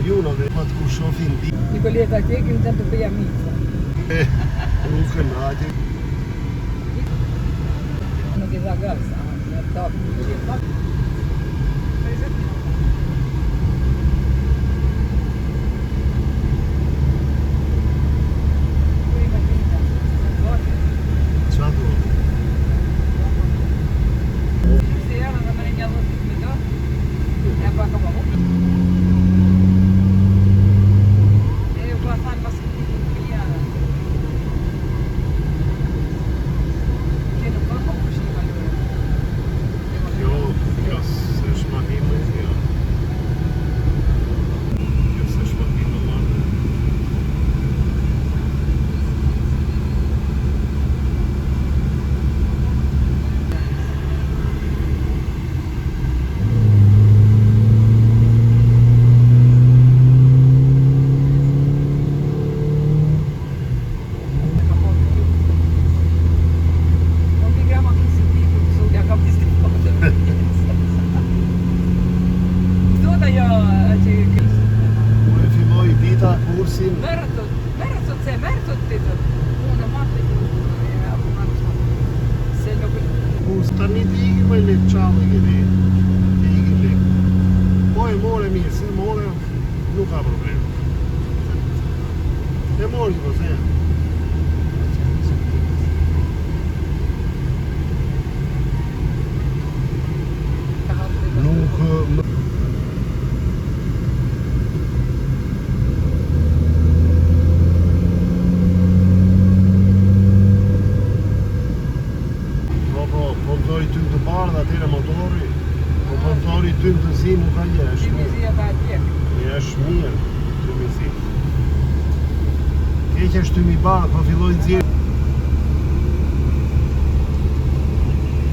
kamionave, pat kur shofin di. Nicoleta che intanto per amica. Nuk nati. Non che ragazza, top. Tani ti iki me lek qallë këti. Ti iki lek. Po e more mirë, se more nuk ka problem. E mori po se. Nuk ty të zi nuk ka një, është mirë. Është mirë, ty mi zi. Keq është ty mi barë, po fillojnë zi.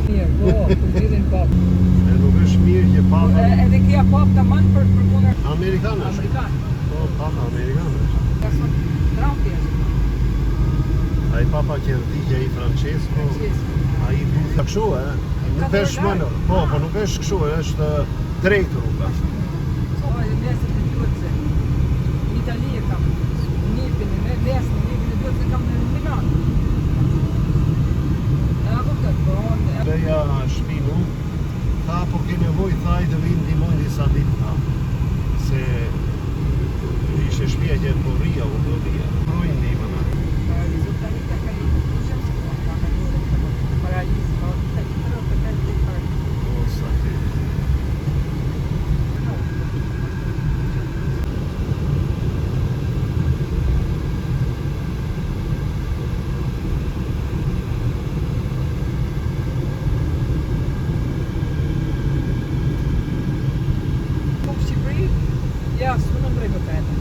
Mirë, po, të zhidhin pop. E nuk është mirë që papa... Edhe kja pop të manë për punë... Amerikanë është. Amerikanë. Po, papa Amerikanë është. Person Trumpi është. A i papa Kjerdigja i Francesco. A i du të këshu, Nuk është malo, po nuk është këshu, është drejt rruga. Po, e mesin të Durëse. Në Itali e kam. Nipin, mesin, nipin e Durëse kam në Milano. E a kuptët, po... Beja shpinu, tha po ke nevoj, tha i të vinë ndihmojnë disa ditë, tha. Se ishe shpia që e po rria, u do rria. Projnë ndihmën, Rezultatita ka i të kushem se po, ka me njërë paralizë, po, ja, su non prego bene.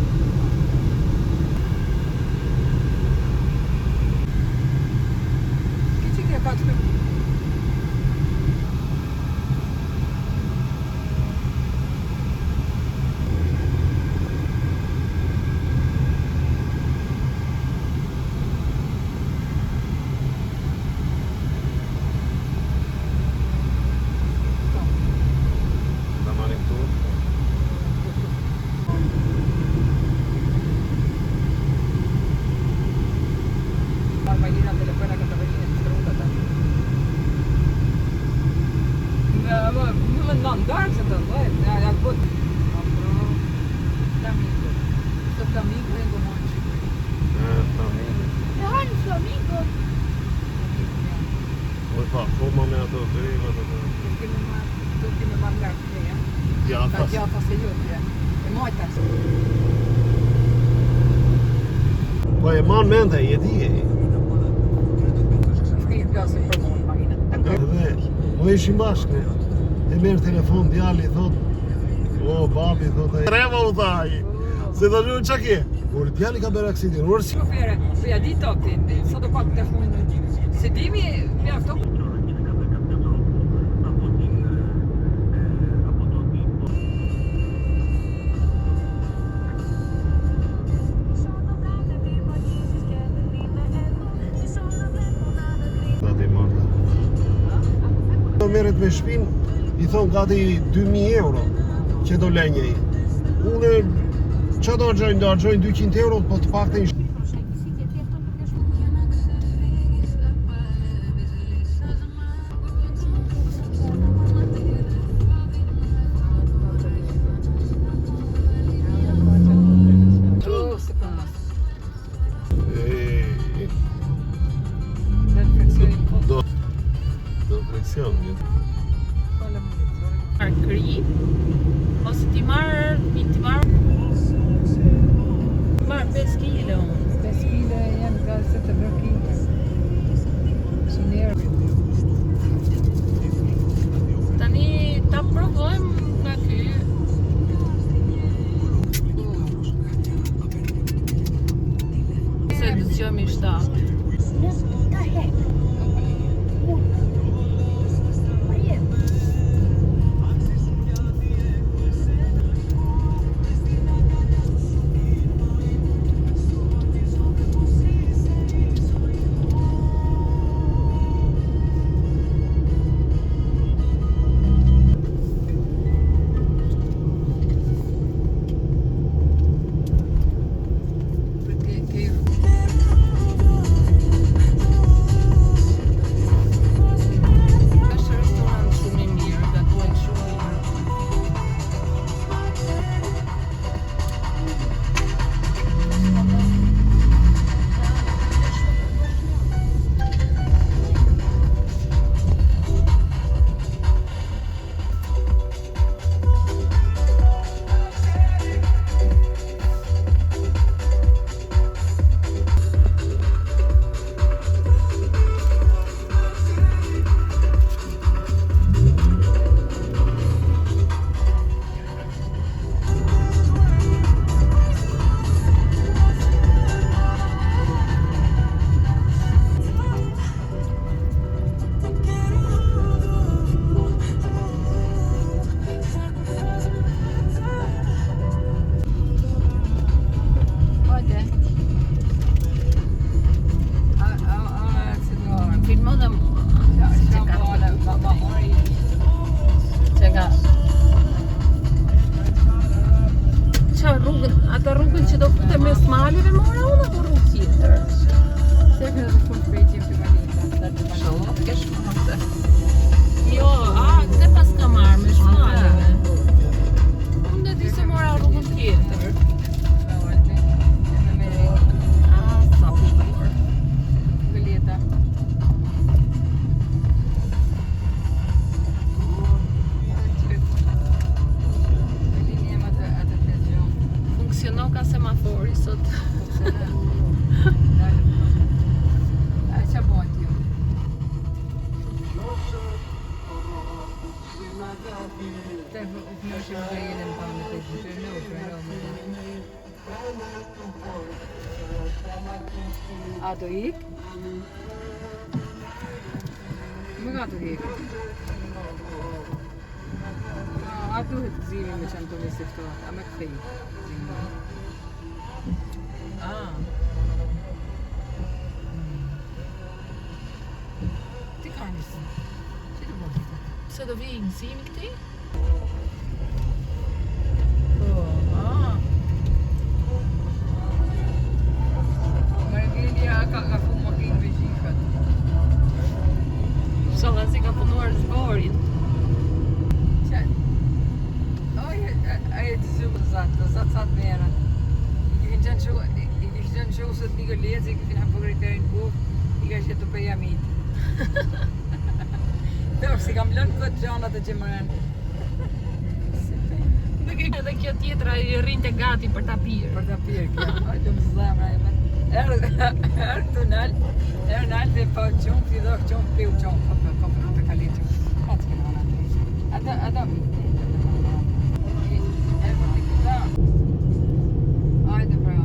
Che ci che faccio? Andarci da noi, a pot. Flamingo. Sto flamingo è un monte. flamingo. Jag har en flamingo. Oj fan, komma med att driva det där. Då kan man lära sig det. Ja, fast jag fast det gör det. Det måste så. Po e man mende, e di. Skriv glas për mund marina. Edhe, mo ishim bashkë. E merë telefon, djali, thot, o, babi, thot, trema u thaj, se të një që ke? Por djali ka bërë aksidin, orë si... Shofere, po ja di to ti, sa do pak të fundë, se dimi, mjafto. Merret me shpin, I thon gati 2000 euro që do lenje I. Une Që do argjojnë 200 euro, po të pak të ishë. Kri, ose ti marr 5 kilo. 5 kilo janë gazet të bërkime. Tani ta provojmë nga ky. Se të zgjomi 7. Ata rrugën që do fute mes maleve mora unë apo rrugë tjetër? Se ka të fund pejtim të valita. Shalom, ke shmate. Jo, këtë pas ka marrë me shmaleve. Unë dhe di se mora rrugën tjetër. Sa bukur. Gëlleta. Funksionon ka semafori sot. Qa bojt ju? Te u knëshim dhe jelen pa me të gjithë A do ik? Më ka të ik? A duhet gëzimi me që në të nisi këto, a me këthej. Ti ka njësë? Që të bërë të? Se do vi nësimi këti? Margelia ka fu makinë me gjifët. Sholla si ka punuar zborin. Aje të shumë zatë mera. I kështë qenë që sot një gëllec, i kështë në përgriterin kuf, i ka që të peja mitë. Dorë, si kam lënë këtë gjanat të gjemërën. Dhe kjo tjetra i rrinte gati për ta pirë. Për ta pirë kjo, oj të më zemra e me. Erë këtu nalë dhe po qumë, ti do qumë, piu qumë, për kalit qumë. Ka të këna në ata mitë. Ajde pra.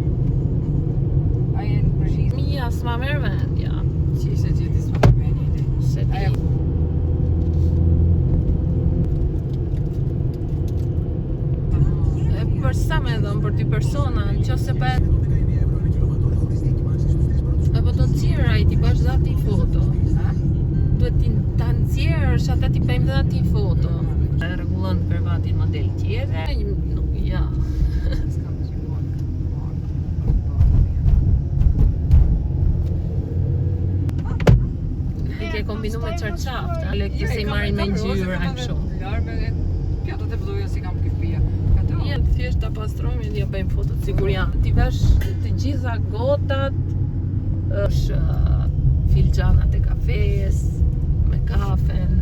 Aje në përgjithë. Mia s'ma merë vend, ja. Që ishte gjithë s'ma përme një ide. Se ti. Për sa me dhëmë, për ty persona, në që se për... Apo të nëzirë a i ti bash dhe ati foto. Duhet ti të nëzirë, është ata ti pejmë dhe ati foto. Regullon për vatin model tjere, ja. S'kam të gjithë. kombinu me çarçaft, ale këtë se i marrin me ngjyrë aq shumë. Pjatat e bluja si kam këpia. Ato. Jenë thjesht ta pastrojmë e ja bëjmë fotot sigur janë. Ti vesh të gjitha gotat, është filxhanat e kafes, me kafen.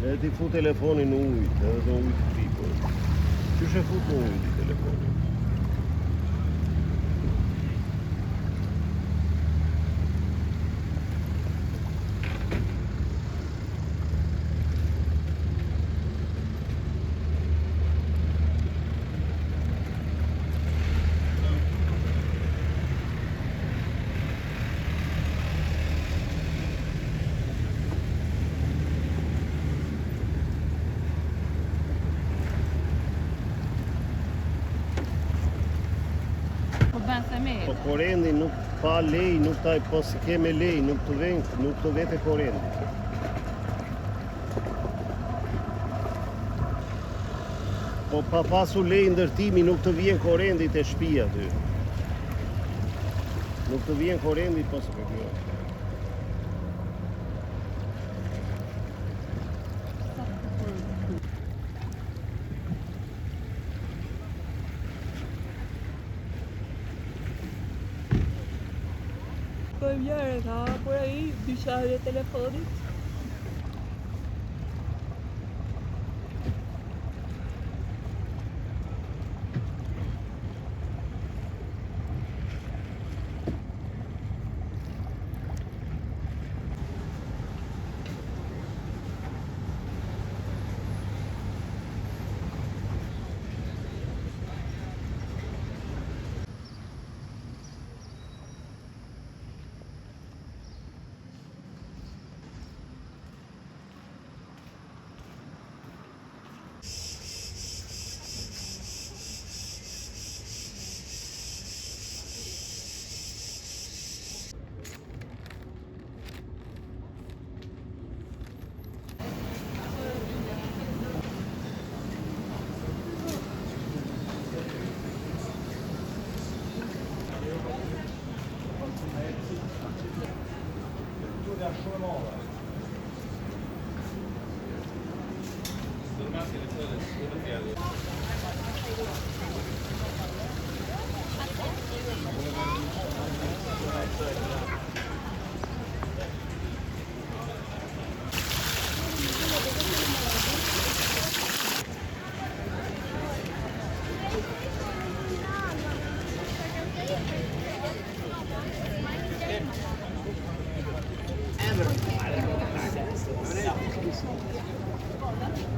E ti fu telefonin në ujtë, edhe do ujtë të pipër. Qysh e fut në ujtë i telefonin? Po korrendi nuk pa lej, nuk taj po si ke me lej, nuk të vete korrendi. Po pa pasu lej ndërtimi nuk të vjen korrendi te shtëpia ty. Nuk të vjen korrendi pas për kjo. Po vjerë ka por ai dyshari e telefonit.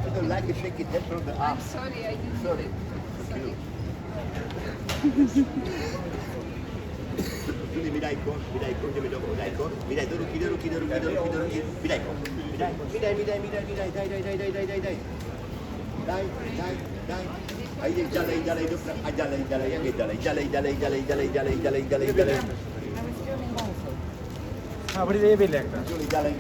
I don't like to shake it head from the arm. Sorry, I didn't Sorry. Sorry. Midajko, idziemy do Midajko. Midaj, do ruki, Midajko. Midaj. Daj. A idzie dalej, dobra. A dalej, jak dalej. Abri de bilekta. Dalej.